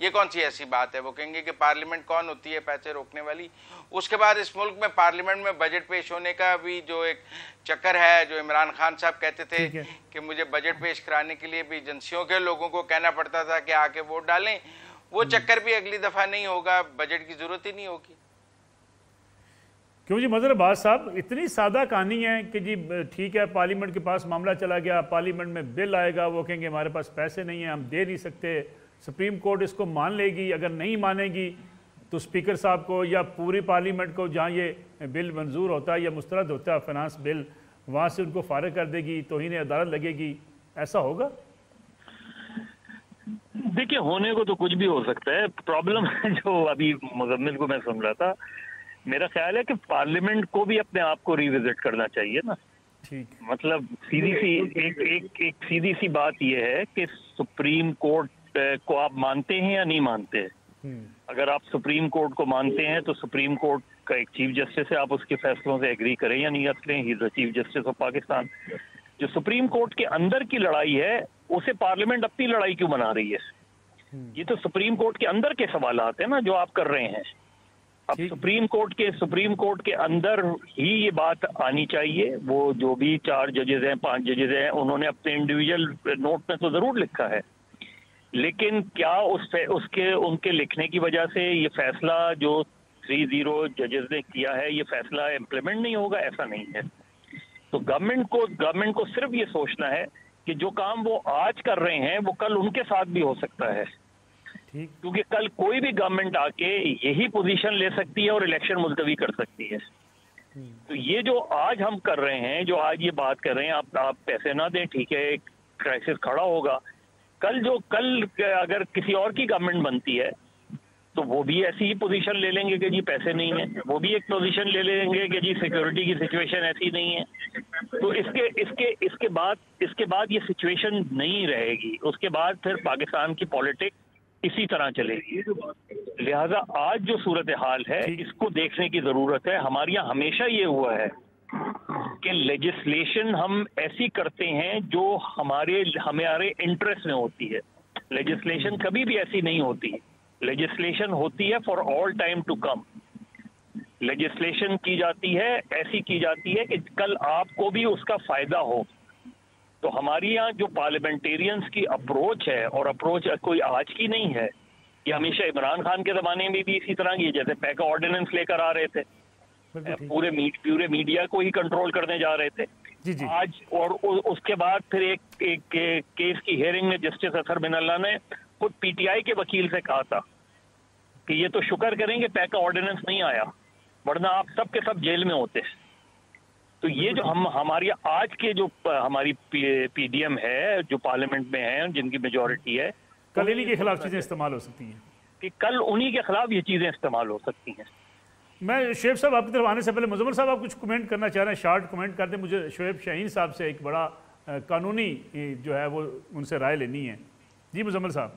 یہ کون سی ایسی بات ہے؟ وہ کہیں گے کہ پارلیمنٹ کون ہوتی ہے پیسے روکنے والی؟ اس کے بعد اس ملک میں پارلیمنٹ میں بجٹ پیش ہونے کا بھی جو ایک چکر ہے، جو عمران خان صاحب کہتے تھے کہ مجھے بجٹ پیش کرانے کے لیے بھی ایجنسیوں کے لوگوں کو کہنا پڑتا تھا کہ آ کے ووٹ ڈالیں، وہ چکر بھی اگلی دفعہ نہیں ہوگا، بجٹ کی ضرورت ہی نہیں ہوگی۔ کیوں جی مظہر عباس صاحب، اتنی سادہ کہانی ہے کہ جی ٹھیک ہے پارلیمنٹ کے پاس معاملہ چلا گیا، پارلیمنٹ میں بل آئے گا، وہ کہیں گے ہمارے پاس پیسے نہیں ہیں، ہم دے نہیں سکتے، سپریم کورٹ اس کو مان لے گی، اگر نہیں مانے گی تو اسپیکر صاحب کو یا پوری پارلیمنٹ کو جہاں یہ بل منظور ہوتا ہے یا مسترد ہوتا ہے فنانس بل، وہاں سے ان کو فارغ کر دے گی، توہین عدالت لگے گی، ایسا ہوگا؟ دیکھیں ہونے کو تو کچھ بھی ہو سکتا ہے، پرابلم جو ابھی مزمل کو میں سن رہا تھا، میرا خیال ہے کہ پارلیمنٹ کو بھی اپنے آپ کو ریوزٹ کرنا چاہیے نا۔ مطلب ایک سیدھی سی بات یہ ہے کہ سپریم کورٹ کو آپ مانتے ہیں یا نہیں مانتے؟ اگر آپ سپریم کورٹ کو مانتے ہیں تو سپریم کورٹ کا ایک چیف جسٹس ہے، آپ اس کے فیصلوں سے ایگری کریں یا نہیں کریں، ہی از دا چیف جسٹس آف پاکستان۔ جو سپریم کورٹ کے اندر کی لڑائی ہے اسے پارلیمنٹ اپنی لڑائی کیوں بنا رہی ہے؟ یہ تو سپریم کورٹ کے اندر کے سوالات ہیں نا جو آپ کر رہے ہیں۔ اب سپریم کورٹ کے اندر ہی یہ بات آنی چاہیے۔ وہ جو بھی 4 ججز ہیں 5 ججز ہیں انہوں نے اپنے انڈیویجل نوٹ میں تو ضرور لکھا ہے، لیکن کیا ان کے لکھنے کی وجہ سے یہ فیصلہ جو 3-0 ججز نے کیا ہے یہ فیصلہ امپلیمنٹ نہیں ہوگا؟ ایسا نہیں ہے۔ تو گورنمنٹ کو صرف یہ سوچنا ہے کہ جو کام وہ آج کر رہے ہیں وہ کل ان کے ساتھ بھی ہو سکتا ہے، کیونکہ کل کوئی بھی گورنمنٹ آ کے یہی پوزیشن لے سکتی ہے اور الیکشن ملتوی کر سکتی ہے۔ تو یہ جو آج ہم کر رہے ہیں، جو آج یہ بات کر رہے ہیں، آپ پیسے نہ دیں ٹھیک ہے، ایک کرائسس کھڑا ہوگا، کل اگر کسی اور کی گورنمنٹ بنتی ہے تو وہ بھی ایسی ہی پوزیشن لے لیں گے کہ جی پیسے نہیں ہیں، وہ بھی ایک پوزیشن لے لیں گے کہ جی سیکیورٹی کی سچویشن ایسی نہیں ہے۔ تو اس کے بعد یہ سچویشن نہیں رہے گی، اس کے بعد پھر پاکستان کی پالیٹکس اسی طرح چلے گی۔ لہذا آج جو صورتحال ہے اس کو دیکھنے کی ضرورت ہے۔ ہمارے یہاں ہمیشہ یہ ہوا ہے کہ لیجسلیشن ہم ایسی کرتے ہیں جو ہمارے انٹرسٹ میں ہوتی ہے۔ لیجسلیشن کبھی بھی ایسی نہیں ہوتی، لیجسلیشن ہوتی ہے for all time to come. Legislation کی جاتی ہے، ایسی کی جاتی ہے کہ کل آپ کو بھی اس کا فائدہ ہو۔ تو ہماری یہاں جو پارلیمنٹیرینز کی اپروچ ہے، اور اپروچ کوئی آج کی نہیں ہے، یہ ہمیشہ عمران خان کے زمانے میں بھی اسی طرح کی، جیسے پیکا آرڈیننس لے کر آ رہے تھے، پورے میڈیا کو ہی کنٹرول کرنے جا رہے تھے آج۔ اور اس کے بعد پھر ایک کیس کی ہیئرنگ میں جسٹس اظہر بن اللہ نے خود پی ٹی آئی کے وکیل سے کہا تھا کہ یہ تو شکر کریں کہ پیکا آرڈیننس نہیں آیا، ورنہ آپ سب کے سب جیل میں ہوتے۔ تو یہ جو ہماری آج کے جو ہماری پی ڈی ایم ہے جو پارلیمنٹ میں ہیں جن کی میجورٹی ہے، کل انہی کے خلاف چیزیں استعمال ہو سکتی ہیں، کہ کل انہی کے خلاف یہ چیزیں استعمال ہو سکتی ہیں۔ میں شعیب صاحب آپ کی طرف آنے سے پہلے مزمل صاحب آپ کچھ کمنٹ کرنا چاہ رہے ہیں، شارٹ کمنٹ کر دیں۔ مجھے شعیب شاہین صاحب سے ایک بڑا قانونی جو ہے وہ ان سے رائے لینی ہے۔ جی مزمل صاحب۔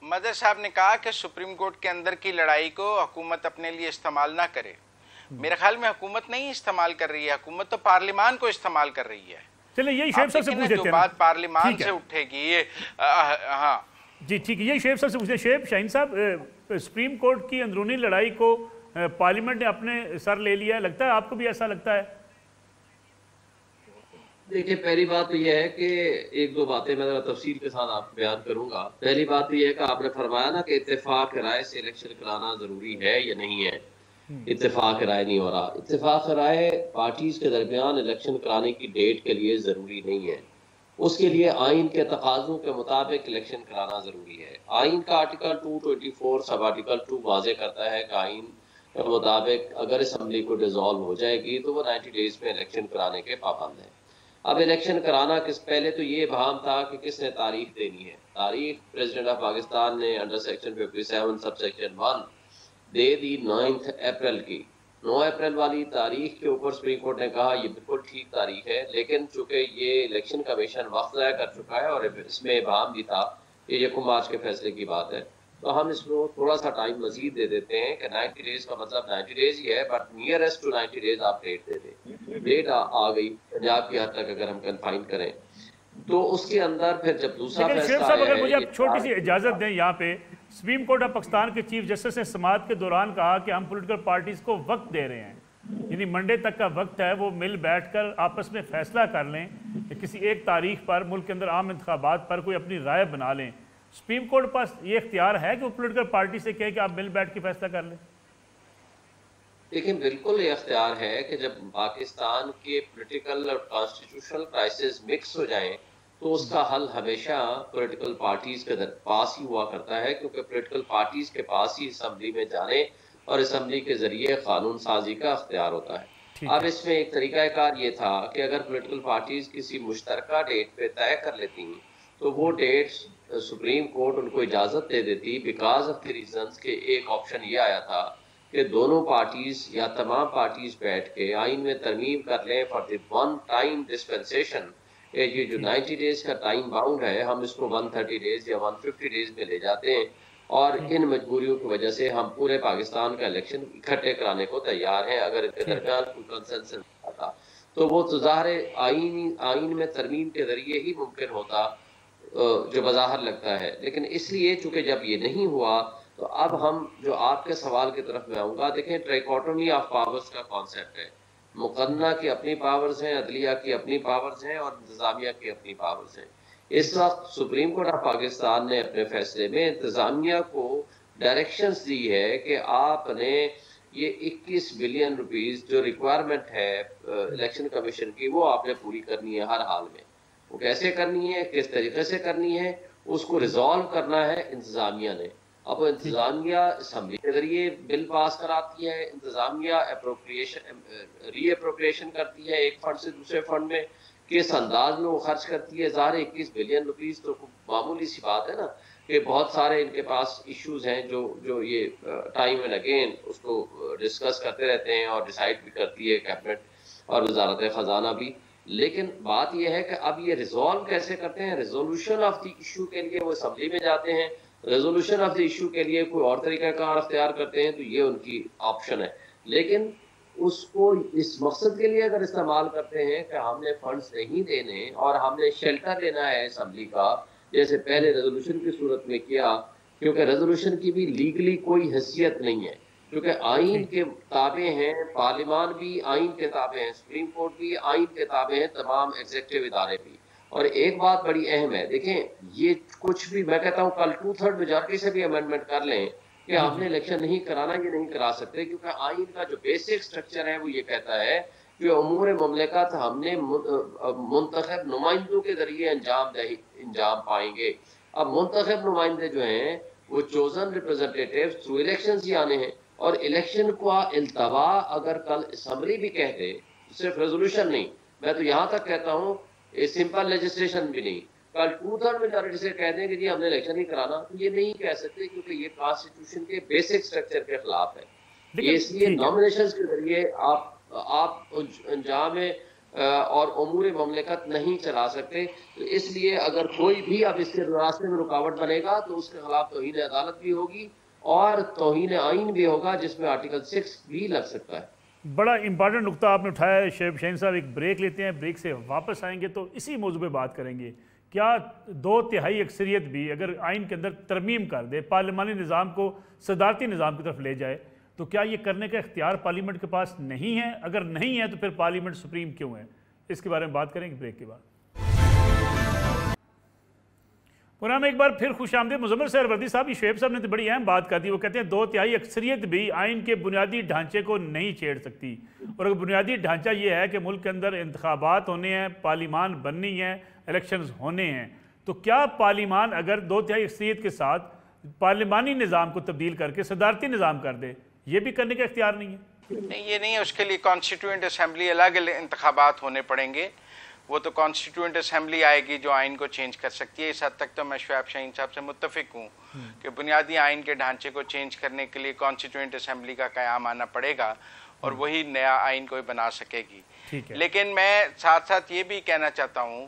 مظہر صاحب نے کہا کہ سپریم کورٹ کے اندر کی لڑائی کو حکومت اپنے لیے استعمال نہ کرے۔ میرے خیال میں حکومت نہیں استعمال کر رہی ہے، حکومت تو پارلیمان کو استعمال کر رہی ہے۔ چلے یہی شعیب صاحب سے پوچھ لیتے ہیں، جو بات پارلیمان سے اٹھے گی، ہاں جی ٹھیک ہے، یہی شعیب صاحب سے پوچھیں۔ شعیب شاہین صاحب، سپریم کورٹ کی اندرونی لڑائی کو پارلیمنٹ نے اپنے سر لے لیا ہے، لگتا ہے آپ کو بھی ایسا لگتا ہے؟ دیکھیں پہلی بات تو یہ ہے کہ ایک دو باتیں میں تفصیل کے ساتھ آپ کو بیان کروں گا۔ پہلی بات تو یہ ہے کہ آپ نے فرمایا نا کہ اتفاق رائے سے الیکشن کرانا ضروری ہے یا نہیں ہے۔ اتفاق رائے نہیں ہو رہا۔ اتفاق رائے پارٹیز کے درمیان الیکشن کرانے کی ڈیٹ کے لیے ضروری نہیں ہے، اس کے لیے آئین کے تقاضوں کے مطابق الیکشن کرانا ضروری ہے۔ آئین کا آرٹیکل 224 سب آرٹیکل 2 واضح کرتا ہے کہ آئین کے مطابق اگر اسمبلی کو ڈیزالو ہو جائے گی تو وہ 90 ڈیز میں الیکشن کرانے کے پابند ہیں۔ اب الیکشن کرانا پہلے تو یہ ابہام تھا کہ کس نے تاریخ دینی ہے۔ تاریخ پریزیڈنٹ آف پاکستان نے انڈر سیکشن 57 سب سیکشن 1 دے دی 9 اپریل کی۔ 9 اپریل والی تاریخ کے اوپر سپریم کورٹ نے کہا یہ بالکل ٹھیک تاریخ ہے، لیکن چونکہ یہ الیکشن کمیشن وقت ضائع کر چکا ہے اور اس میں ابہام بھی تھا کہ یہ 1 مارچ کے فیصلے کی بات ہے، تو ہم اس کو تھوڑا سا ٹائم مزید دے دیتے ہیں کہ 90 ڈیز کا مطلب 90 ڈیز ہی ہے، بٹ نیئرسٹ ٹو 90 ڈیز آپ ڈیٹ دے دیں۔ ڈیٹ آ گئی پنجاب کی حد تک اگر ہم کنفائن کریں تو اس کے اندر پھر جب دوسرا لیکن شعیب فیصلہ صاحب آیا اگر ہے مجھے آپ چھوٹی سی اجازت دیں یہاں پہ، سپریم کورٹ آف پاکستان کے چیف جسٹس نے سماعت کے دوران کہا کہ ہم پولیٹیکل پارٹیز کو وقت دے رہے ہیں، یعنی منڈے تک کا وقت ہے، وہ مل بیٹھ کر آپس میں فیصلہ کر لیں کہ کسی ایک تاریخ پر ملک کے اندر عام انتخابات پر کوئی اپنی رائے بنا لیں۔ سپریم کورٹ کے پاس یہ اختیار ہے کہ وہ پولیٹیکل پارٹی سے کہے کہ آپ مل بیٹھ کے فیصلہ کر لیں؟ لیکن بالکل یہ اختیار ہے کہ جب پاکستان کے پولیٹیکل اور کانسٹیٹیوشنل کرائسس مکس ہو جائیں تو اس کا حل ہمیشہ پولیٹیکل پارٹیز کے پاس ہی ہوا کرتا ہے، کیونکہ پولیٹیکل پارٹیز کے پاس ہی اسمبلی میں جانے اور اسمبلی کے ذریعے قانون سازی کا اختیار ہوتا ہے۔ اب اس میں ایک طریقہ کار یہ تھا کہ اگر پولیٹیکل پارٹیز کسی مشترکہ ڈیٹ پہ طے کر لیتی ہیں تو وہ ڈیٹ سپریم کورٹ ان کو اجازت دے دیتی، بیکاز آف دی ریزنز کہ ایک آپشن یہ آیا تھا کہ دونوں پارٹیز یا تمام پارٹیز بیٹھ کے آئین میں ترمیم کر لیں for the one time dispensation. یہ جو 90 ڈیز کا ٹائم باؤنڈ ہے ہم اس کو 130 ڈیز یا 150 ڈیز میں لے جاتے ہیں، اور ان مجبوریوں کی وجہ سے ہم پورے پاکستان کا الیکشن اکٹھے کرانے کو تیار ہیں اگر ان کے درمیان کوئی کنسنسس آتا تو وہ تو ظاہر آئین میں ترمیم کے ذریعے ہی ممکن ہوتا جو بظاہر لگتا ہے۔ لیکن اس لیے چونکہ جب یہ نہیں ہوا تو اب ہم جو آپ کے سوال کی طرف میں آؤں گا، دیکھیں ٹرائکوٹومی آف پاورز کا کانسیپٹ ہے، مقننہ کی اپنی پاورز ہیں، عدلیہ کی اپنی پاورز ہیں اور انتظامیہ کی اپنی پاورز ہیں۔ اس وقت سپریم کورٹ آف پاکستان نے اپنے فیصلے میں انتظامیہ کو ڈائریکشنز دی ہے کہ آپ نے یہ 21 بلین روپیز جو ریکوائرمنٹ ہے الیکشن کمیشن کی وہ آپ نے پوری کرنی ہے ہر حال میں۔ وہ کیسے کرنی ہے، کس طریقے سے کرنی ہے، اس کو ریزالو کرنا ہے انتظامیہ نے۔ اب انتظامیہ اسمبلی کے ذریعے بل پاس کراتی ہے، انتظامیہ ری اپروپریشن کرتی ہے ایک فنڈ سے دوسرے فنڈ میں، کس انداز میں وہ خرچ کرتی ہے۔ ظاہر 21 بلین روپیز تو معمولی سی بات ہے نا، کہ بہت سارے ان کے پاس ایشوز ہیں جو یہ ٹائم اینڈ اگین اس کو ڈسکس کرتے رہتے ہیں اور ڈیسائیڈ بھی کرتی ہے کیبنٹ اور وزارت خزانہ بھی۔ لیکن بات یہ ہے کہ اب یہ ریزالو کیسے کرتے ہیں، ریزولوشن آف دی ایشو کے لیے وہ اسمبلی میں جاتے ہیں، ریزولوشن آف دی ایشو کے لیے کوئی اور طریقہ کار اختیار کرتے ہیں تو یہ ان کی آپشن ہے۔ لیکن اس کو اس مقصد کے لیے اگر استعمال کرتے ہیں کہ ہم نے فنڈز نہیں دینے اور ہم نے شیلٹر لینا ہے اسمبلی کا، جیسے پہلے ریزولوشن کی صورت میں کیا، کیونکہ ریزولوشن کی بھی لیگلی کوئی حیثیت نہیں ہے، کیونکہ آئین کے تابع ہیں، پارلیمان بھی آئین کے تابع ہیں، سپریم کورٹ بھی آئین کے تابع ہیں، تمام ایگزیکٹو ادارے بھی۔ اور ایک بات بڑی اہم ہے، دیکھیں یہ کچھ بھی میں کہتا ہوں کل 2/3 میجارٹی سے بھی امینڈمنٹ کر لیں کہ ہم نے الیکشن نہیں کرانا، یہ نہیں کرا سکتے، کیونکہ آئین کا جو بیسک سٹرکچر ہے وہ یہ کہتا ہے کہ امور مملکت ہم نے منتخب نمائندوں کے ذریعے انجام پائیں گے۔ اب منتخب نمائندے جو ہیں وہ چوزن ریپرزنٹیٹیوز تھرو الیکشنز ہی آنے ہیں، اور الیکشن کا التوا اگر کل اسمبلی بھی کہہ دے، صرف ریزولوشن نہیں، میں تو یہاں تک کہتا ہوں سمپل لیجسلیشن بھی نہیں، کل 2/3 میجارٹی سے کہہ دیں کہ جی ہم نے الیکشن نہیں کرانا، تو یہ نہیں کہہ سکتے، کیونکہ یہ کانسٹیٹیوشن کے بیسک سٹرکچر کے خلاف ہے۔ اس لیے نامینیشنز کے ذریعے آپ انجام اور امور مملکت نہیں چلا سکتے۔ تو اس لیے اگر کوئی بھی اب اس کے راستے میں رکاوٹ بنے گا تو اس کے خلاف توہین عدالت بھی ہوگی اور توہین آئین بھی ہوگا، جس میں آرٹیکل 6 بھی لگ سکتا ہے۔ بڑا امپارٹنٹ نقطہ آپ نے اٹھایا ہے شعیب شاہین صاحب۔ ایک بریک لیتے ہیں، بریک سے واپس آئیں گے تو اسی موضوع پہ بات کریں گے۔ کیا 2/3 اکثریت بھی اگر آئین کے اندر ترمیم کر دے، پارلیمانی نظام کو صدارتی نظام کی طرف لے جائے، تو کیا یہ کرنے کا اختیار پارلیمنٹ کے پاس نہیں ہے؟ اگر نہیں ہے تو پھر پارلیمنٹ سپریم کیوں ہے؟ اس کے بارے میں بات کریں گے بریک کے بعد۔ پروگرام میں ایک بار پھر خوش آمدید۔ مزمل سہروردی صاحب، یہ شعیب صاحب نے تو بڑی اہم بات کر دی۔ وہ کہتے ہیں 2/3 اکثریت بھی آئین کے بنیادی ڈھانچے کو نہیں چھیڑ سکتی، اور اگر بنیادی ڈھانچہ یہ ہے کہ ملک کے اندر انتخابات ہونے ہیں، پارلیمان بننی ہے، الیکشنز ہونے ہیں، تو کیا پارلیمان اگر 2/3 اکثریت کے ساتھ پارلیمانی نظام کو تبدیل کر کے صدارتی نظام کر دے، یہ بھی کرنے کا اختیار نہیں ہے؟ نہیں، یہ نہیں ہے، اس کے لیے کانسٹیٹیوئنٹ اسمبلی الگ انتخابات ہونے پڑیں گے۔ وہ تو کانسٹیٹیوئنٹ اسمبلی آئے گی جو آئین کو چینج کر سکتی ہے۔ اس حد تک تو میں شعیب شاہین صاحب سے متفق ہوں کہ بنیادی آئین کے ڈھانچے کو چینج کرنے کے لیے کانسٹیٹیوئنٹ اسمبلی کا قیام آنا پڑے گا اور وہی نیا آئین کو بنا سکے گی۔ لیکن میں ساتھ ساتھ یہ بھی کہنا چاہتا ہوں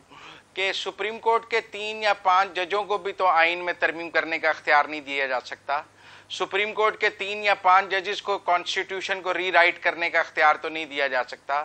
کہ سپریم کورٹ کے 3 یا 5 ججوں کو بھی تو آئین میں ترمیم کرنے کا اختیار نہیں دیا جا سکتا۔ سپریم کورٹ کے 3 یا 5 ججز کو کانسٹیٹیوشن کو ری رائٹ کرنے کا اختیار تو نہیں دیا جا سکتا۔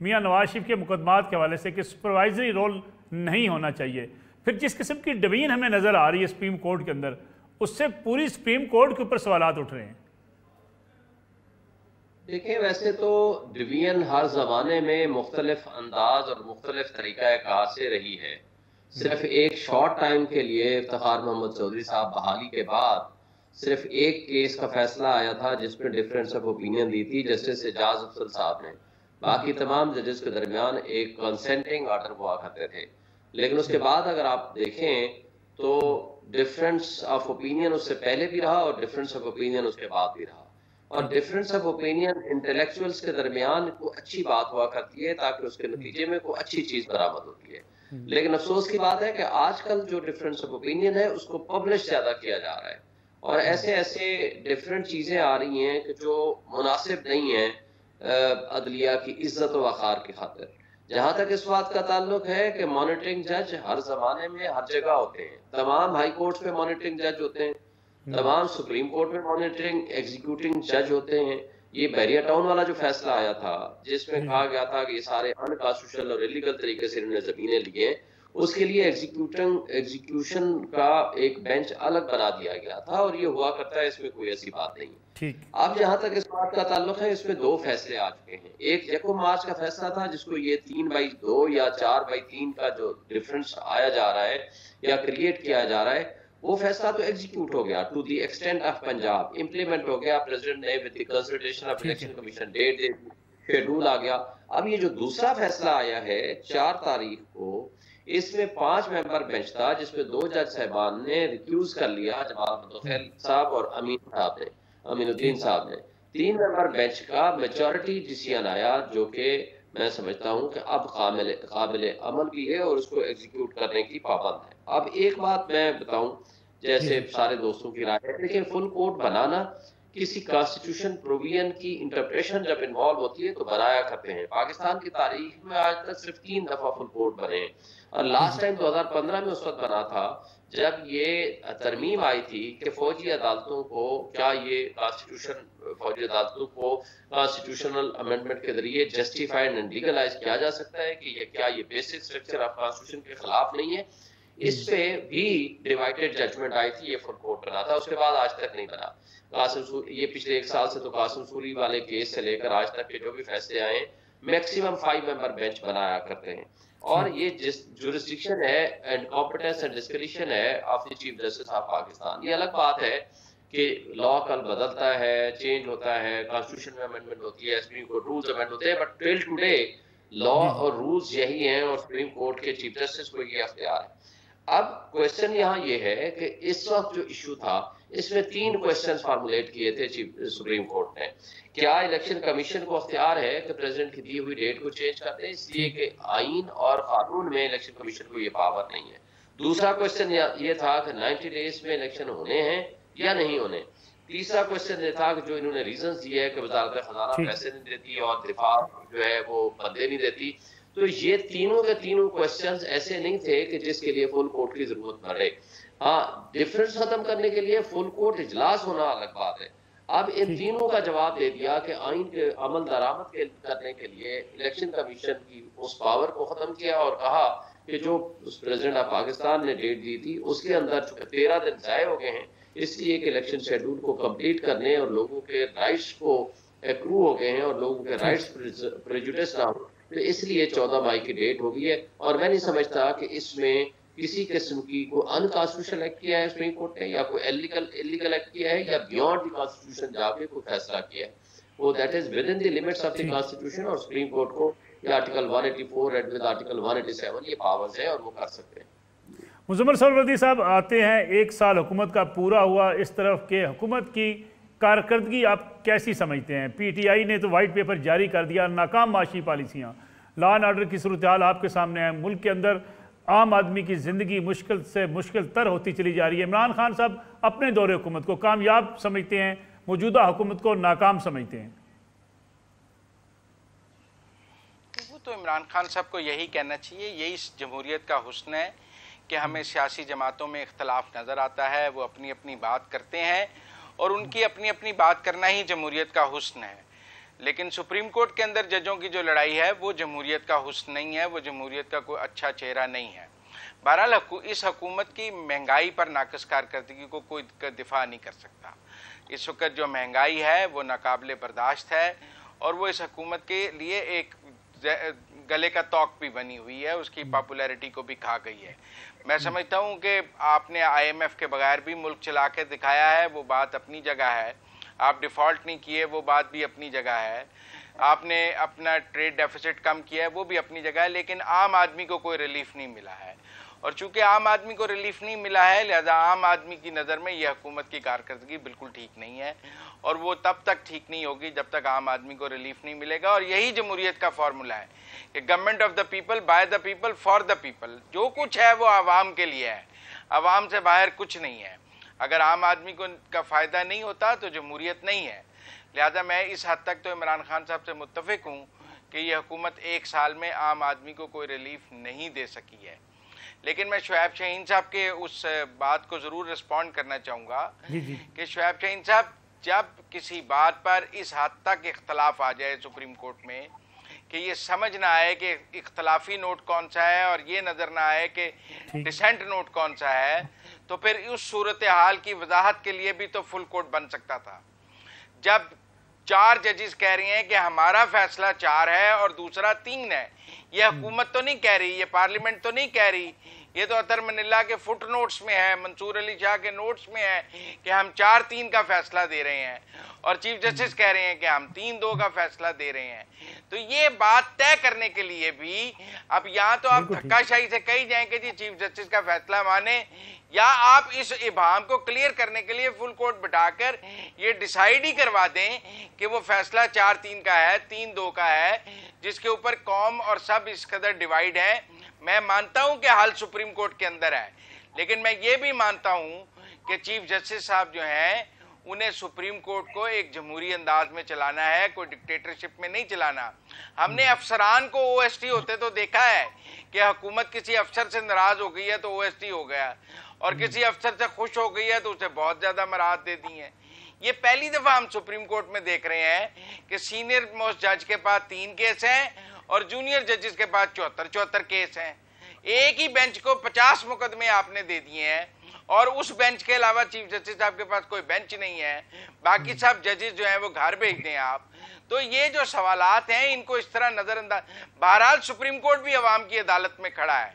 میاں نواز شریف کے مقدمات کے حوالے سے کہ سپروائزری رول نہیں ہونا چاہیے، پھر جس قسم کی ڈویژن ہمیں نظر آ رہی ہے سپریم کورٹ کے اندر، اس سے پوری سپریم کورٹ کے اوپر سوالات اٹھ رہے ہیں۔ دیکھیں ویسے تو ڈویژن ہر زمانے میں مختلف انداز اور مختلف طریقہ کار سے رہی ہے۔ صرف ایک شارٹ ٹائم کے لیے افتخار محمد چودھری صاحب بحالی کے بعد صرف ایک کیس کا فیصلہ آیا تھا جس میں ڈفرینس آف اوپینین دی تھی جسٹس اعجاز افضل صاحب نے، باقی تمام ججز کے درمیان ایک کنسنٹنگ آرڈر ہوا کرتے تھے۔ لیکن اس کے بعد اگر آپ دیکھیں تو ڈفرینس آف اوپینین اس سے پہلے بھی رہا اور ڈفرینس آف اوپینین اس کے بعد بھی رہا، اور ڈفرینس آف اوپینین انٹلیکچوئلس کے درمیان کوئی اچھی بات ہوا کرتی ہے تاکہ اس کے نتیجے میں کوئی اچھی چیز برآمد ہوتی ہے۔ لیکن افسوس کی بات ہے کہ آج کل جو ڈفرینس آف اوپینین ہے اس کو پبلش زیادہ کیا جا رہا ہے، اور ایسے ڈفرینٹ چیزیں آ رہی ہیں کہ جو مناسب نہیں ہیں عدلیہ کی عزت و وقار کی خاطر۔ جہاں تک اس بات کا تعلق ہے کہ مانیٹرنگ جج ہر زمانے میں ہر جگہ ہوتے ہیں، تمام ہائی کورٹس میں مانیٹرنگ جج ہوتے ہیں، تمام سپریم کورٹ میں مانیٹرنگ ایگزیکیوٹنگ جج ہوتے ہیں۔ یہ بیریا ٹاؤن والا جو فیصلہ آیا تھا جس میں کہا گیا تھا کہ یہ سارے انکانسٹیٹیوشنل اور انلیگل طریقے سے انہوں نے زمینیں لی ہیں، اس کے لیے ایگزیکیوشن کا ایک بینچ الگ بنا دیا گیا تھا، اور یہ ہوا کرتا ہے، اس میں کوئی ایسی بات نہیں ہے۔ اب جہاں تک اس بات کا تعلق ہے، اس میں دو فیصلے آ چکے ہیں۔ ایک یکم مارچ کا فیصلہ تھا جس کو یہ 3/2 یا 4/3 کا جو ڈفرنس آیا جا رہا ہے یا کریٹ کیا جا رہا ہے، وہ فیصلہ تو ایگزیکیوٹ ہو گیا to the extent of Punjab, implement ہو گیا، پریزیڈنٹ نے with the consultation of election commission date دے دی، شیڈول آ گیا۔ اب یہ جو دوسرا فیصلہ آیا ہے 4 تاریخ کو، اس میں 5 ممبر بینچ تھا جس میں 2 جج صاحبان نے ریکیوز کر لیا، جمال متوخیل صاحب اور امین الدین صاحب نے۔ 3 ممبر بینچ کا میجورٹی ڈیسیژن آیا جو کہ میں سمجھتا ہوں کہ اب قابل عمل بھی ہے اور اس کو ایگزیکیوٹ کرنے کی پابند ہے۔ اب ایک بات میں بتاؤں، جیسے سارے دوستوں کی رائے ہے، لیکن فل کورٹ بنانا کسی کانسٹیٹیوشن پروویژن کی انٹرپریشن جب انوالو ہوتی ہے تو بنایا کرتے ہیں۔ پاکستان کی تاریخ میں آج تک صرف 3 دفعہ فل کورٹ بنے ہیں، اور لاسٹ ٹائم 2015 میں اس وقت بنا تھا جب یہ ترمیم آئی تھی کہ فوجی عدالتوں کو کیا یہ فوجی عدالتوں کو کانسٹیٹیوشنل امینڈمنٹ کے ذریعے جسٹیفائڈ اینڈ لیگلائز کیا جا سکتا ہے کہ کیا یہ بیسک اسٹرکچر آف کانسٹیٹیوشن کے خلاف نہیں ہے۔ اس پہ بھی ڈیوائیڈڈ ججمنٹ آئی تھی، یہ فل کورٹ بنا تھا، اس کے بعد آج تک نہیں بنا۔ یہ پچھلے 1 سال سے تو قاسم سوری والے کیس سے لے کر آج تک کے جو بھی فیصلے آئے ہیں میکسیمم 5 ممبر بینچ بنایا کرتے ہیں، اور یہ جورسڈکشن ہے اینڈ کمپیٹنس اینڈ ڈسکریشن ہے of the chief justice of Pakistan. یہ الگ بات ہے کہ لا کل بدلتا ہے، چینج ہوتا ہے، کانسٹیٹیوشن میں امینڈمنٹ ہوتی ہے، سپریم کورٹ رولز امینڈ ہوتے ہیں، بٹ ٹل ٹوڈے لا اور رولز یہی ہیں اور سپریم کورٹ کے چیف جسٹس کو یہ اختیار ہے۔ اب کوشچن یہاں یہ ہے کہ اس وقت جو ایشو تھا اس میں 3 کوشچن فارمولیٹ کیے تھے سپریم کورٹ نے۔ کیا الیکشن کمیشن کو اختیار ہے کہ پریزیڈنٹ کی دی ہوئی ڈیٹ کو چینج کر دیں، اس لیے کہ آئین اور قانون میں الیکشن کمیشن کو یہ پاور نہیں ہے۔ دوسرا کوشچن یہ تھا کہ 90 ڈیز میں الیکشن ہونے ہیں یا نہیں ہونے۔ تیسرا کوشچن یہ تھا کہ جو انہوں نے ریزنز دیے ہے کہ وزارت خزانہ پیسے نہیں دیتی اور دفاع جو ہے وہ بندے نہیں دیتی، تو یہ تینوں کے تینوں کوشچنز ایسے نہیں تھے کہ جس کے لیے فل کورٹ کی ضرورت پڑے۔ ہاں، ڈفرینس ختم کرنے کے لیے فل کورٹ اجلاس ہونا الگ بات ہے۔ اب ان تینوں کا جواب دے دیا کہ آئین کے عمل درآمد کرنے کے لیے الیکشن کمیشن کی اس پاور کو ختم کیا، اور کہا کہ جو پریزیڈنٹ آف پاکستان نے ڈیٹ دی تھی اس کے اندر 13 دن ضائع ہو گئے ہیں، اس لیے کہ الیکشن شیڈول کو کمپلیٹ کرنے اور لوگوں کے رائٹس کو ایکرو ہو گئے ہیں اور لوگوں کے رائٹس پریجوڈس نہ ہو، تو اس لیے 14 مئی کی ڈیٹ ہو گئی ہے۔ اور میں نہیں سمجھتا کہ اس میں کسی قسم کی کوئی انکانسٹیٹیوشنل ایکٹ کیا ہے سپریم کورٹ نے، یا کوئی انلیگل ایکٹ کیا ہے، یا بیونڈ دی کانسٹیٹیوشن جا کے کوئی فیصلہ کیا ہے۔ وہ that is with in the limits of the constitution, اور سپریم کورٹ کو یہ آرٹیکل 184 اینڈ ود آرٹیکل 187 یہ پاورز ہیں اور وہ کر سکتے ہیں۔ مزمل سہروردی صاحب آتے ہیں، 1 سال حکومت کا پورا ہوا، اس طرف کہ حکومت کی کارکردگی آپ کیسی سمجھتے ہیں؟ پی ٹی آئی نے تو وائٹ پیپر جاری کر دیا، ناکام معاشی پالیسیاں، لا اینڈ آرڈر کی صورتحال آپ کے سامنے ہے، ملک کے اندر عام آدمی کی زندگی مشکل سے مشکل تر ہوتی چلی جا رہی ہے۔ عمران خان صاحب اپنے دور حکومت کو کامیاب سمجھتے ہیں، موجودہ حکومت کو ناکام سمجھتے ہیں؟ وہ تو عمران خان صاحب کو یہی کہنا چاہیے، یہی اس جمہوریت کا حسن ہے کہ ہمیں سیاسی جماعتوں میں اختلاف نظر آتا ہے، وہ اپنی اپنی بات کرتے ہیں، اور ان کی اپنی اپنی بات کرنا ہی جمہوریت کا حسن ہے۔ لیکن سپریم کورٹ کے اندر ججوں کی جو لڑائی ہے وہ جمہوریت کا حسن نہیں ہے، وہ جمہوریت کا کوئی اچھا چہرہ نہیں ہے۔ بہرحال اس حکومت کی مہنگائی پر ناقص کارکردگی کو کوئی دفاع نہیں کر سکتا۔ اس وقت جو مہنگائی ہے وہ ناقابل برداشت ہے، اور وہ اس حکومت کے لیے ایک گلے کا توق بھی بنی ہوئی ہے، اس کی پاپولیرٹی کو بھی کھا گئی ہے۔ میں سمجھتا ہوں کہ آپ نے آئی ایم ایف کے بغیر بھی ملک چلا کے دکھایا ہے، وہ بات اپنی جگہ ہے۔ آپ ڈیفالٹ نہیں کیے، وہ بات بھی اپنی جگہ ہے۔ آپ نے اپنا ٹریڈ ڈیفیسٹ کم کیا ہے، وہ بھی اپنی جگہ ہے، لیکن عام آدمی کو کوئی ریلیف نہیں ملا ہے۔ اور چونکہ عام آدمی کو ریلیف نہیں ملا ہے، لہذا عام آدمی کی نظر میں یہ حکومت کی کارکردگی بالکل ٹھیک نہیں ہے، اور وہ تب تک ٹھیک نہیں ہوگی جب تک عام آدمی کو ریلیف نہیں ملے گا۔ اور یہی جمہوریت کا فارمولہ ہے کہ government of the people, by the people, for the people. جو کچھ ہے وہ عوام کے لیے ہے، عوام سے باہر کچھ نہیں ہے۔ اگر عام آدمی کو کا فائدہ نہیں ہوتا تو جمہوریت نہیں ہے۔ لہذا میں اس حد تک تو عمران خان صاحب سے متفق ہوں کہ یہ حکومت ایک سال میں عام آدمی کو کوئی ریلیف نہیں دے سکی ہے۔ لیکن میں شعیب شاہین صاحب کے اس بات کو ضرور رسپونڈ کرنا چاہوں گا کہ شعیب شاہین صاحب، جب کسی بات پر اس حد تک اختلاف آ جائے سپریم کورٹ میں کہ یہ سمجھ نہ آئے کہ اختلافی نوٹ کون سا ہے اور یہ نظر نہ آئے کہ ڈسینٹ نوٹ کون سا ہے، تو پھر اس صورتحال کی وضاحت کے لیے بھی تو فل کورٹ بن سکتا تھا۔ جب 4 ججز کہہ رہی ہیں کہ ہمارا فیصلہ 4 ہے اور دوسرا 3 ہے، یہ حکومت تو نہیں کہہ رہی، یہ پارلیمنٹ تو نہیں کہہ رہی، یہ تو اطہر من اللہ کے فٹ نوٹس میں ہے، منصور علی شاہ کے نوٹس میں ہے کہ ہم 4-3 کا فیصلہ دے رہے ہیں، اور چیف جسٹس کہہ رہے ہیں کہ ہم 3-2 کا فیصلہ دے رہے ہیں۔ تو یہ بات طے کرنے کے لیے بھی اب یا تو آپ دھکا شاہی سے کہی جائیں کہ جی چیف جسٹس کا فیصلہ مانیں، یا آپ اس ابہام کو کلیئر کرنے کے لیے فل کورٹ بٹھا کر یہ ڈیسائیڈ ہی کروا دیں کہ وہ فیصلہ 4-3 کا ہے، 3-2 کا ہے، جس کے اوپر قوم اور سب اس قدر ڈیوائیڈ ہے۔ میں مانتا ہوں کہ حل سپریم کورٹ کے اندر ہے، لیکن میں یہ بھی مانتا ہوں کہ چیف جسٹس صاحب جو ہیں انہیں سپریم کورٹ کو ایک جمہوری انداز میں چلانا ہے، کوئی ڈکٹیٹرشپ میں نہیں چلانا۔ ہم نے افسران کو او ایس ٹی ہوتے تو دیکھا ہے کہ حکومت کسی افسر سے ناراض ہو گئی ہے تو او ایس ٹی ہو گیا، اور کسی افسر سے خوش ہو گئی ہے تو اسے بہت زیادہ مراحت دے دی ہیں۔ یہ پہلی دفعہ ہم سپریم کورٹ میں دیکھ رہے ہیں کہ سینئر موسٹ جج کے پاس 3 کیس ہیں اور جونیئر ججز کے پاس 74 کیس ہیں۔ ایک ہی بینچ کو 50 مقدمے آپ نے دے دیے ہیں، اور اس بینچ کے علاوہ چیف جسٹس صاحب کے پاس کوئی بینچ نہیں ہے، باقی سب ججز جو ہیں وہ گھر بھیج دیں آپ۔ تو یہ جو سوالات ہیں ان کو اس طرح نظر انداز، بہرحال سپریم کورٹ بھی عوام کی عدالت میں کھڑا ہے،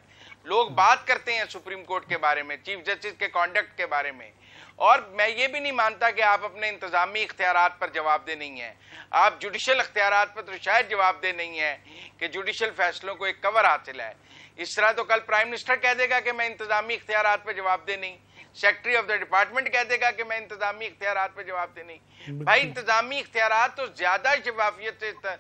لوگ بات کرتے ہیں سپریم کورٹ کے بارے میں، چیف جسٹس کے کانڈکٹ کے بارے میں، اور میں یہ بھی نہیں مانتا کہ آپ اپنے انتظامی اختیارات پر جواب دہ نہیں ہیں۔ آپ جوڈیشل اختیارات پر تو شاید جواب دہ نہیں ہیں کہ جوڈیشل فیصلوں کو ایک کور حاصل ہے۔ اس طرح تو کل پرائم منسٹر کہہ دے گا کہ میں انتظامی اختیارات پہ جواب دہ نہیں، سیکرٹری آف دا ڈپارٹمنٹ کہہ دے گا کہ میں انتظامی اختیارات پہ جواب دہ نہیں۔ بھائی انتظامی اختیارات تو زیادہ شفافیت سے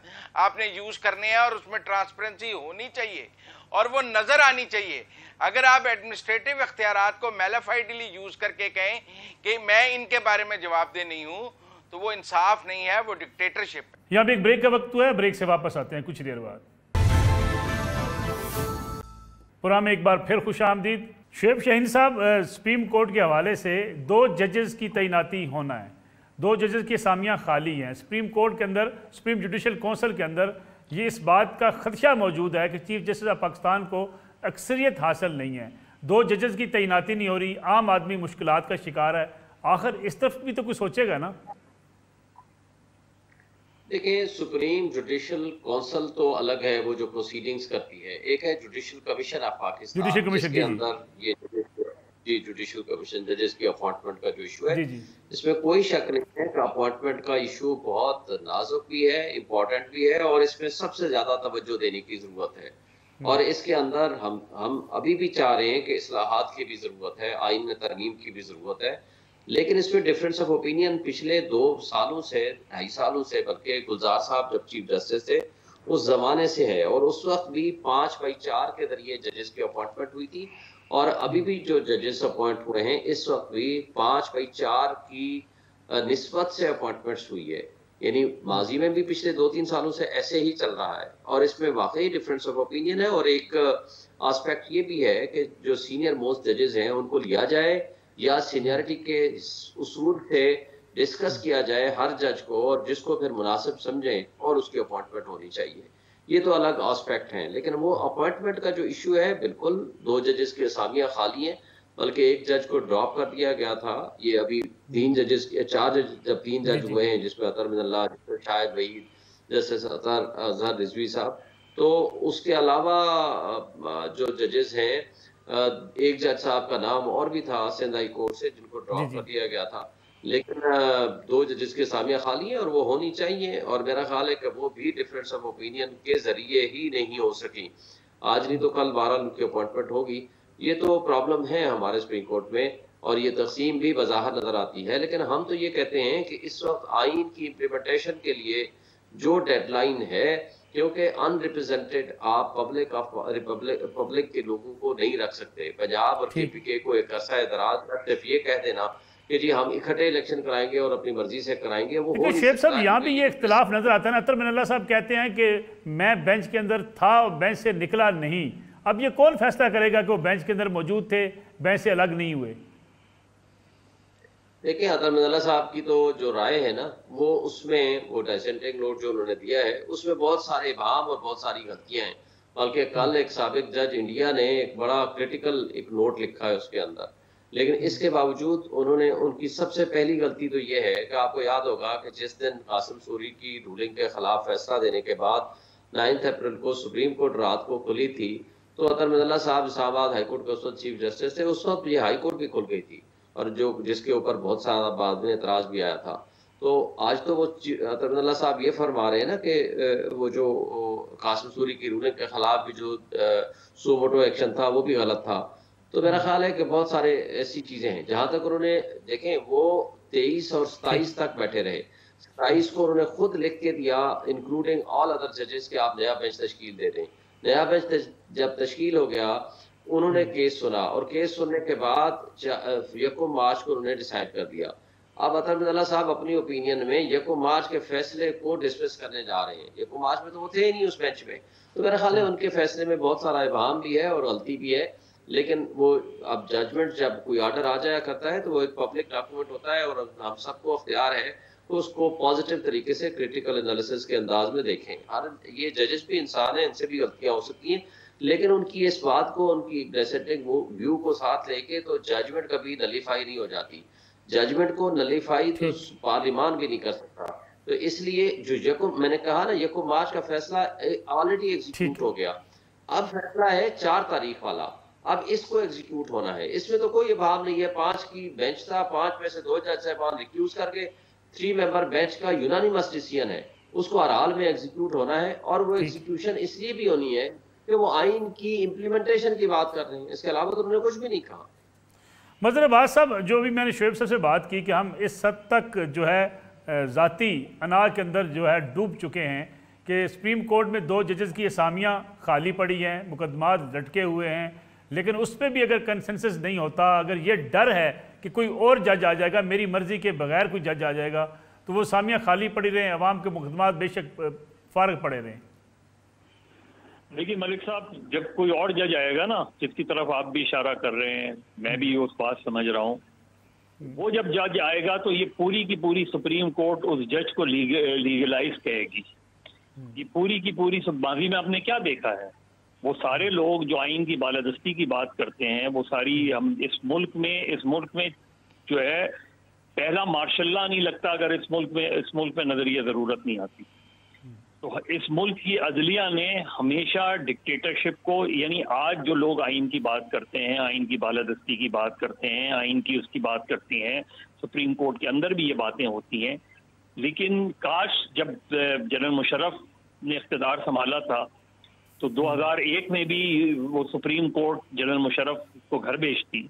آپ نے یوز کرنے ہیں، اور اس میں ٹرانسپیرنسی ہونی چاہیے اور وہ نظر آنی چاہیے۔ اگر آپ ایڈمنسٹریٹو اختیارات کو میلافائڈلی یوز کر کے کہیں کہ میں ان کے بارے میں جواب دہ نہیں ہوں، تو وہ انصاف نہیں ہے، وہ ڈکٹیٹرشپ ہے۔ یہاں پہ ایک بریک کا وقت ہوا ہے، بریک سے واپس آتے ہیں کچھ دیر بعد۔ پروگرام میں ایک بار پھر خوش آمدید۔ شعیب شاہین صاحب، سپریم کورٹ کے حوالے سے 2 ججز کی تعیناتی ہونا ہے، 2 ججز کی اسامیاں خالی ہیں سپریم کورٹ کے اندر، سپریم جوڈیشل کونسل کے اندر۔ یہ اس بات کا خدشہ موجود ہے کہ چیف جسٹس آف پاکستان کو اکثریت حاصل نہیں ہے، 2 ججز کی تعیناتی نہیں ہو رہی، عام آدمی مشکلات کا شکار ہے۔ آخر اس طرف بھی تو کوئی سوچے گا نا؟ دیکھیں، سپریم جوڈیشل کونسل تو الگ ہے، وہ جو پروسیڈنگز کرتی ہے، ایک ہے جوڈیشل کمیشن آف پاکستان، جس کے اندر یہ جوڈیشل کمیشن ججز کی اپوائنٹمنٹ کا جو ایشو ہے، اس میں کوئی شک نہیں ہے کہ اپوائنٹمنٹ کا ایشو بہت نازک بھی ہے، امپورٹنٹ بھی ہے، اور اس میں سب سے زیادہ توجہ دینے کی ضرورت ہے۔ اور اس کے اندر ہم ابھی بھی چاہ رہے ہیں کہ اصلاحات کی بھی ضرورت ہے، آئین میں ترمیم کی بھی ضرورت ہے، لیکن اس میں ڈفرینس آف اوپینین پچھلے 2 سالوں سے، 2.5 سالوں سے، بلکہ گلزار صاحب جب چیف جسٹس تھے اس زمانے سے ہے، اور اس وقت بھی 5/4 کے ذریعے ججز کی اپوائنٹمنٹ ہوئی تھی، اور ابھی بھی جو ججز اپوائنٹ ہوئے ہیں اس وقت بھی 5/4 کی نسبت سے اپوائنٹمنٹس ہوئی ہے، یعنی ماضی میں بھی پچھلے 2-3 سالوں سے ایسے ہی چل رہا ہے، اور اس میں واقعی ڈفرینس آف اوپینین ہے۔ اور ایک آسپیکٹ یہ بھی ہے کہ جو سینئر موسٹ ججز ہیں ان کو لیا جائے، یا سینئرٹی کے اصول سے ڈسکس کیا جائے ہر جج کو، اور جس کو پھر مناسب سمجھیں اور اس کی اپوائنٹمنٹ ہونی چاہیے. یہ تو الگ آسپیکٹ ہیں، لیکن وہ اپوائنٹمنٹ کا جو ایشو ہے، بالکل 2 ججز کی اسامیاں خالی ہیں، بلکہ ایک جج کو ڈراپ کر دیا گیا تھا. یہ ابھی 4 جج جب 3 جج ہوئے ہیں، جس میں اطہر من اللہ، شاہد وحید، جسٹس اظہر رضوی صاحب، تو اس کے علاوہ جو ججز ہیں، ایک جج صاحب کا نام اور بھی تھا سندھ ہائی کورٹ سے، جن کو ڈراپ کر دیا گیا تھا. لیکن 2 ججز کی اسامیاں خالی ہیں اور وہ ہونی چاہیے، اور میرا خیال ہے کہ وہ بھی ڈفرینس آف اوپینین کے ذریعے ہی نہیں ہو سکی. آج نہیں تو کل 12 لوگ کی اپوائنٹمنٹ ہوگی. یہ تو پرابلم ہے ہمارے سپریم کورٹ میں، اور یہ تقسیم بھی بظاہر نظر آتی ہے. لیکن ہم تو یہ کہتے ہیں کہ اس وقت آئین کی امپلیمنٹیشن کے لیے جو ڈیڈ لائن ہے، کیونکہ ان ریپرزینٹیڈ آپ پبلک کے لوگوں کو نہیں رکھ سکتے. پنجاب اور کے پی کے کو ایک عرصہ دراز تک صرف یہ کہہ دینا کہ جی ہم اکٹھے الیکشن کرائیں گے اور اپنی مرضی سے کرائیں گے، وہ شیخ صاحب یہاں بھی یہ اختلاف نظر آتا ہے نا. اطہر من اللہ صاحب کہتے ہیں کہ میں بینچ کے اندر تھا، بینچ سے نکلا نہیں. اب یہ کون فیصلہ کرے گا کہ وہ بینچ کے اندر موجود تھے، بینچ سے الگ نہیں ہوئے؟ دیکھیں، اطہر من اللہ صاحب کی تو جو رائے ہے نا، وہ اس میں وہ ڈسینٹنگ نوٹ جو انہوں نے دیا ہے، اس میں بہت سارے ابہام اور بہت ساری غلطیاں ہیں. بلکہ کل ایک سابق جج انڈیا نے ایک بڑا کرٹیکل ایک نوٹ لکھا ہے اس کے اندر. لیکن اس کے باوجود انہوں نے، ان کی سب سے پہلی غلطی تو یہ ہے کہ آپ کو یاد ہوگا کہ جس دن قاسم سوری کی رولنگ کے خلاف فیصلہ دینے کے بعد 9 اپریل کو سپریم کورٹ رات کو کھلی تھی، تو اطہر من اللہ صاحب اسلام آباد ہائی کورٹ کے اس وقت چیف جسٹس تھے. اس وقت یہ ہائی کورٹ بھی کھل گئی تھی، اور جس کے اوپر بہت سارا بعد میں اعتراض بھی آیا تھا. تو آج تو وہ اطہر من اللہ صاحب یہ فرما رہے ہیں نا کہ وہ جو قاسم سوری کی رولنگ کے خلاف بھی جو سو موٹو ایکشن تھا وہ بھی غلط تھا. تو میرا خیال ہے کہ بہت سارے ایسی چیزیں ہیں. جہاں تک انہوں نے دیکھیں، وہ 23 اور 27 تک بیٹھے رہے. 27 کو انہوں نے خود لکھ کے دیا انکلوڈنگ آل ادر ججز کہ آپ نیا بینچ تشکیل دے دیں. نیا بینچ جب تشکیل ہو گیا، انہوں نے کیس سنا، اور کیس سننے کے بعد 1 مارچ کو انہوں نے ڈیسائیڈ کر دیا. اب اطہر من اللہ صاحب اپنی اوپینین میں 1 مارچ کے فیصلے کو ڈسمس کرنے جا رہے ہیں. 1 مارچ میں تو وہ تھے ہی نہیں اس بینچ میں. تو میرا خیال ہے ان کے فیصلے میں بہت سارا ابہام بھی ہے اور غلطی بھی ہے. لیکن وہ اب ججمنٹ جب کوئی آرڈر آ جایا کرتا ہے تو وہ ایک پبلک ڈاکومنٹ ہوتا ہے، اور ہم سب کو اختیار ہے تو اس کو پازیٹیو طریقے سے کریٹیکل انالیسس کے انداز میں دیکھیں. یہ ججز بھی انسان ہیں، ان سے بھی غلطیاں ہو سکتی ہیں، لیکن ان کی اس بات کو، ان کی ڈسینٹنگ ویو کو ساتھ لے کے تو ججمنٹ کبھی نلیفائی نہیں ہو جاتی. ججمنٹ کو نلیفائی تو پارلیمان بھی نہیں کر سکتا. تو اس لیے جو میں نے کہا نا 1 مارچ کا فیصلہ آلریڈی ایگزیکیوٹ ہو گیا. اب فیصلہ ہے 4 تاریخ والا، اب اس کو ایگزیکیوٹ ہونا ہے. اس میں تو کوئی ابہام نہیں ہے. 5 کی بینچ تھا، 5 میں سے 2 جج صاحبان ریکیوز کر کے 3 ممبر بینچ کا یونانیمس ڈیسیژن ہے، اس کو ہر حال میں ایگزیکیوٹ ہونا ہے. اور وہ ایگزیکیوشن اس لیے بھی ہونی ہے کہ وہ آئین کی امپلیمنٹیشن کی بات کر رہے ہیں. اس کے علاوہ تو انہوں نے کچھ بھی نہیں کہا. مظہر عباس صاحب، جو بھی میں نے شعیب صاحب سے بات کی کہ ہم اس حد تک جو ہے ذاتی انا کے اندر جو ہے ڈوب چکے ہیں کہ سپریم کورٹ میں 2 ججز کی اسامیاں خالی پڑی ہیں، مقدمات لٹکے ہوئے ہیں، لیکن اس پہ بھی اگر کنسنسس نہیں ہوتا، اگر یہ ڈر ہے کہ کوئی اور جج آ جائے گا، میری مرضی کے بغیر کوئی جج آ جائے گا، تو وہ اسامیاں خالی پڑی رہیں، عوام کے مقدمات بے شک فارغ پڑے رہیں. دیکھیے ملک صاحب، جب کوئی اور جج آئے گا نا، جس کی طرف آپ بھی اشارہ کر رہے ہیں، میں بھی اس بات سمجھ رہا ہوں، وہ جب جج آئے گا تو یہ پوری کی پوری سپریم کورٹ اس جج کو لیگلائز کہے گی. یہ پوری کی پوری ماضی میں آپ نے کیا دیکھا ہے، وہ سارے لوگ جو آئین کی بالادستی کی بات کرتے ہیں، وہ ساری ہم اس ملک میں جو ہے پہلا مارشل لا نہیں لگتا اگر اس ملک میں نظریہ ضرورت نہیں آتی. تو اس ملک کی عدلیہ نے ہمیشہ ڈکٹیٹرشپ کو، یعنی آج جو لوگ آئین کی بات کرتے ہیں، آئین کی بالادستی کی بات کرتے ہیں، آئین کی اس کی بات کرتی ہیں، سپریم کورٹ کے اندر بھی یہ باتیں ہوتی ہیں. لیکن کاش جب جنرل مشرف نے اقتدار سنبھالا تھا تو 2001 میں بھی وہ سپریم کورٹ جنرل مشرف کو گھر بھیجتی.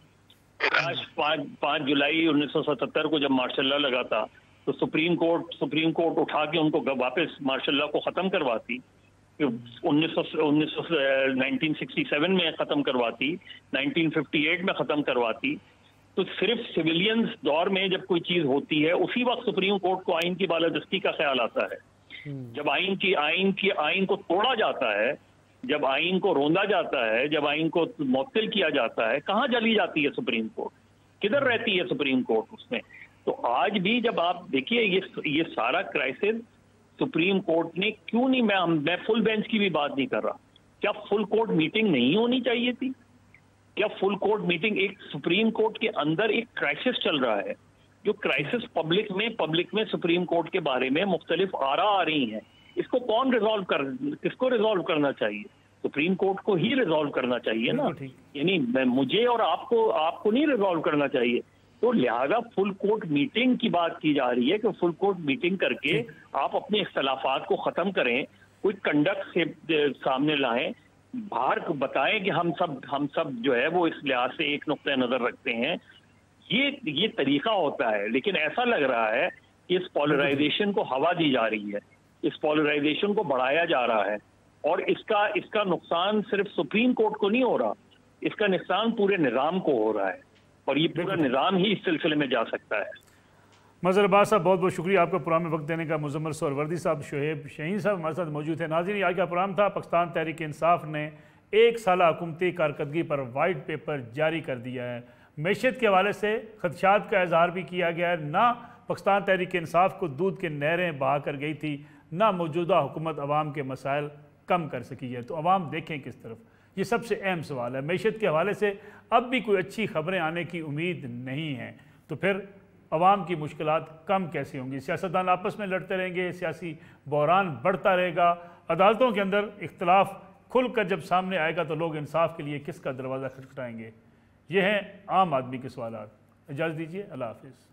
کاش 5 جولائی 1977 کو جب مارشل لا لگا تھا تو سپریم کورٹ اٹھا کے ان کو واپس مارشل لا کو ختم کرواتی. 1967 میں ختم کرواتی، 1958 میں ختم کرواتی. تو صرف سویلینز دور میں جب کوئی چیز ہوتی ہے اسی وقت سپریم کورٹ کو آئین کی بالادستی کا خیال آتا ہے. جب آئین کو توڑا جاتا ہے، جب آئین کو روندا جاتا ہے، جب آئین کو معطل کیا جاتا ہے، کہاں چلی جاتی ہے سپریم کورٹ؟ کدھر رہتی ہے سپریم کورٹ اس میں؟ تو آج بھی جب آپ دیکھیے یہ سارا کرائسس سپریم کورٹ نے کیوں نہیں، میں فل بینچ کی بھی بات نہیں کر رہا، کیا فل کورٹ میٹنگ نہیں ہونی چاہیے تھی؟ کیا فل کورٹ میٹنگ، ایک سپریم کورٹ کے اندر ایک کرائسس چل رہا ہے، جو کرائسس پبلک میں سپریم کورٹ کے بارے میں مختلف آراء آ رہی ہیں، اس کو کون کس کو ریزالو کرنا چاہیے؟ سپریم کورٹ کو ہی ریزالو کرنا چاہیے نا، یعنی مجھے اور آپ کو نہیں ریزالو کرنا چاہیے. تو لہذا فل کورٹ میٹنگ کی بات کی جا رہی ہے کہ فل کورٹ میٹنگ کر کے آپ اپنے اختلافات کو ختم کریں، کوئی کنڈکٹ سے سامنے لائیں، باہر بتائیں کہ ہم سب جو ہے وہ اس لحاظ سے ایک نقطۂ نظر رکھتے ہیں. یہ طریقہ ہوتا ہے. لیکن ایسا لگ رہا ہے کہ اس پولرائزیشن کو ہوا دی جا رہی ہے، اس پولرائزیشن کو بڑھایا جا رہا ہے، اور اس کا نقصان صرف سپریم کورٹ کو نہیں ہو رہا، اس کا نقصان پورے نظام کو ہو رہا ہے، اور یہ پورا نظام ہی اس سلسلے میں جا سکتا ہے. مظہر عباس صاحب بہت بہت شکریہ آپ کا پروگرام میں وقت دینے کا. مزمل سہروردی صاحب، شعیب شاہین صاحب ہمارے ساتھ موجود ہیں. ناظرین، آج کا پروگرام تھا. پاکستان تحریک انصاف نے 1 سالہ حکومتی کارکردگی پر وائٹ پیپر جاری کر دیا ہے. معیشت کے حوالے سے خدشات کا اظہار بھی کیا گیا ہے. نہ پاکستان تحریک انصاف کو دودھ کے نہریں بہا کر گئی تھی، نہ موجودہ حکومت عوام کے مسائل کم کر سکی ہے. تو عوام دیکھیں کس طرف، یہ سب سے اہم سوال ہے. معیشت کے حوالے سے اب بھی کوئی اچھی خبریں آنے کی امید نہیں ہے، تو پھر عوام کی مشکلات کم کیسے ہوں گی؟ سیاستدان آپس میں لڑتے رہیں گے، سیاسی بحران بڑھتا رہے گا، عدالتوں کے اندر اختلاف کھل کر جب سامنے آئے گا تو لوگ انصاف کے لیے کس کا دروازہ کھٹکھٹائیں گے؟ یہ ہیں عام آدمی کے سوالات. اجازت دیجیے، اللہ حافظ.